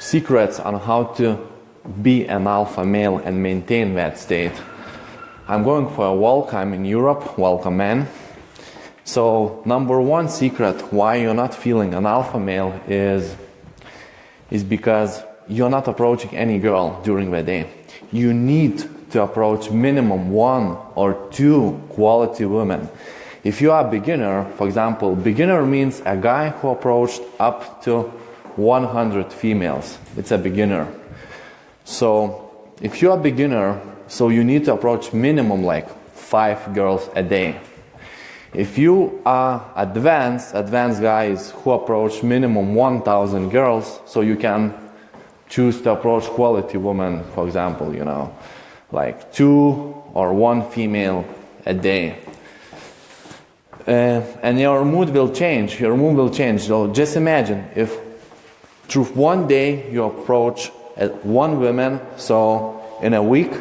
secrets on how to be an alpha male and maintain that state. I'm going for a walk. I'm in Europe. Welcome, man. So number one secret why you're not feeling an alpha male is because you're not approaching any girl during the day. You need to approach minimum 1 or 2 quality women. If you are a beginner, for example, beginner means a guy who approached up to 100 females. It's a beginner. So if you're a beginner, so you need to approach minimum like 5 girls a day. If you are advanced guys who approach minimum 1,000 girls, so you can choose to approach quality women, for example, like 2 or 1 female a day. And your mood will change. So just imagine if through one day you approach 1 woman, so in a week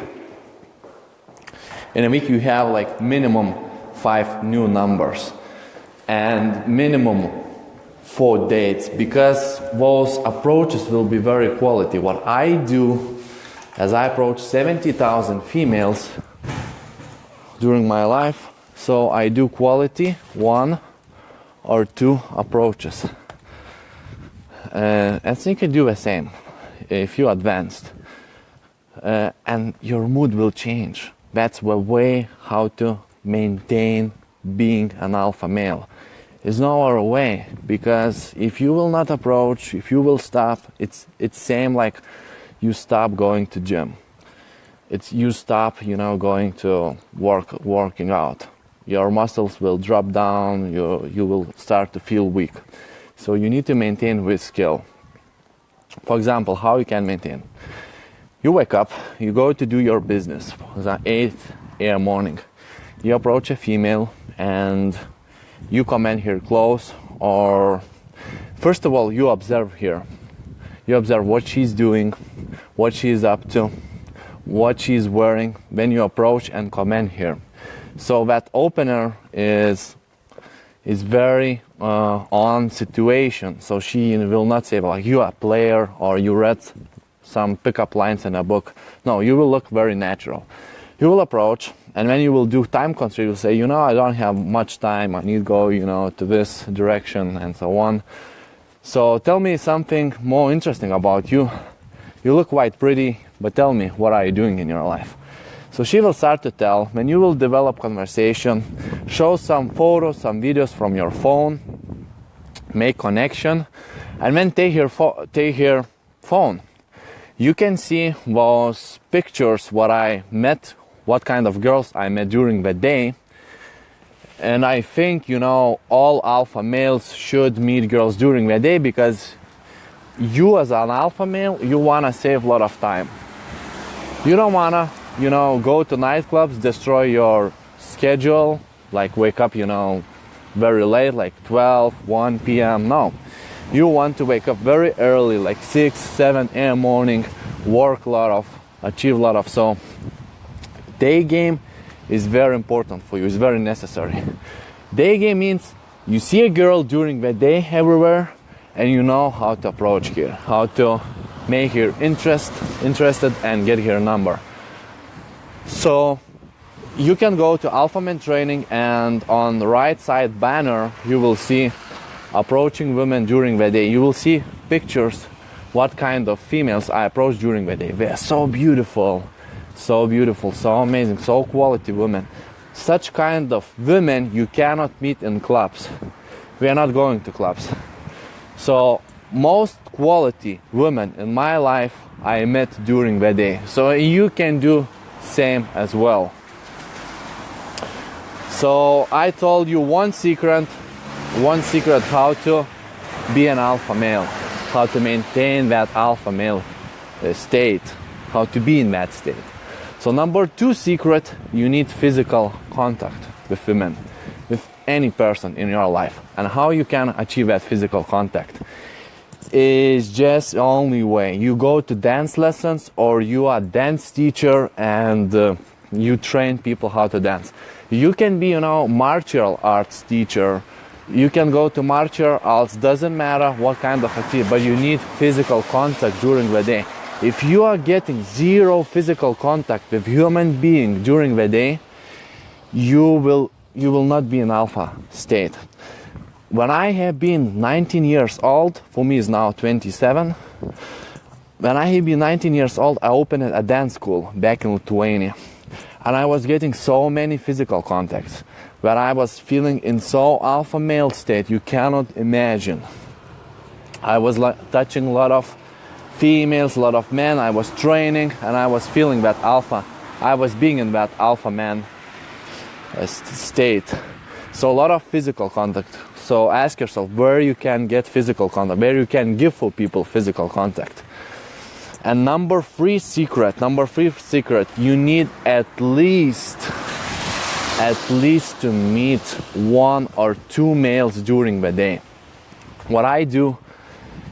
you have like minimum 5 new numbers and minimum 4 dates, because those approaches will be very quality. What I do as I approach 70,000 females during my life, so I do quality 1 or 2 approaches. And so you can do the same if you're advanced. And your mood will change. That's the way how to maintain being an alpha male. There's no other way, because if you will not approach, if you will stop, it's same like you stop going to gym. It's you stop, going to working out. Your muscles will drop down, you will start to feel weak. So you need to maintain with skill. For example, how you can maintain? You wake up, you go to do your business. It's 8 a.m. morning. You approach a female and you come in here close, or first of all, you observe here. You observe what she's doing, what she's up to, what she's wearing. Then you approach and come in here. So that opener is very on situation. So she will not say like you are a player or you read some pickup lines in a book. No, you will look very natural. You will approach, and when you will do time constraint, you'll say, I don't have much time. I need to go, to this direction and so on. So tell me something more interesting about you. You look quite pretty, but tell me, what are you doing in your life? So she will start to tell. When you will develop conversation, show some photos, some videos from your phone, make connection, and then take her phone. You can see those pictures, what kind of girls I met during the day. And I think, all alpha males should meet girls during the day, because you as an alpha male, you want to save a lot of time. You don't want to, go to nightclubs, destroy your schedule, like wake up, very late, like 12, 1 p.m. No. You want to wake up very early, like 6, 7 a.m. morning, work a lot, achieve a lot. So day game is very important for you, it's very necessary. Day game means you see a girl during the day everywhere, and you know how to approach her, how to make her interested and get her number. So you can go to Alphamantraining, and on the right side banner you will see approaching women during the day. You will see pictures what kind of females I approach during the day. They are so beautiful, so amazing, so quality women. Such kind of women you cannot meet in clubs. We are not going to clubs. So most quality women in my life I met during the day. So you can do same as well. So I told you one secret how to be an alpha male, how to maintain that alpha male state, how to be in that state. So number 2 secret, you need physical contact with women, with any person in your life. And how you can achieve that physical contact is just the only way. You go to dance lessons, or you are a dance teacher and you train people how to dance. You can be, martial arts teacher. You can go to martial arts, doesn't matter what kind of activity, but you need physical contact during the day. If you are getting zero physical contact with human being during the day, you will not be in alpha state. When I have been 19 years old, for me is now 27, when I have been 19 years old, I opened a dance school back in Lithuania. And I was getting so many physical contacts, where I was feeling in so alpha male state, you cannot imagine. I was touching a lot of females, a lot of men, I was training, and I was feeling that alpha. I was being in that alpha man state. So a lot of physical contact. So ask yourself where you can get physical contact, where you can give for people physical contact. And number three secret, you need at least to meet 1 or 2 males during the day. What I do,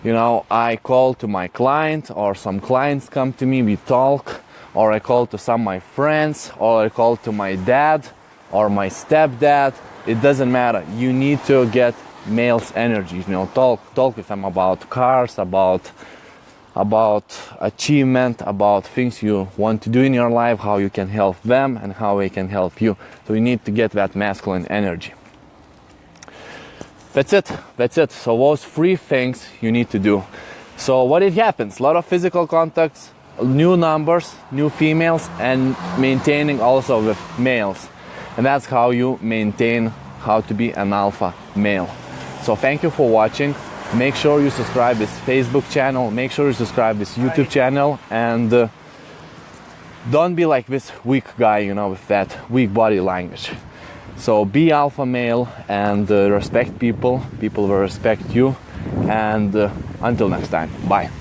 I call to my client, or some clients come to me, we talk, or I call to some of my friends, or I call to my dad or my stepdad. It doesn't matter. You need to get males' energy. Talk with them about cars, about achievement, about things you want to do in your life, how you can help them and how they can help you. So you need to get that masculine energy. That's it. So those 3 things you need to do. So what it happens, a lot of physical contacts, new numbers, new females, and maintaining also with males. And that's how you maintain how to be an alpha male. So thank you for watching. Make sure you subscribe this Facebook channel. Make sure you subscribe this YouTube channel. And don't be like this weak guy, with that weak body language. So be alpha male and respect people. People will respect you. And until next time, bye.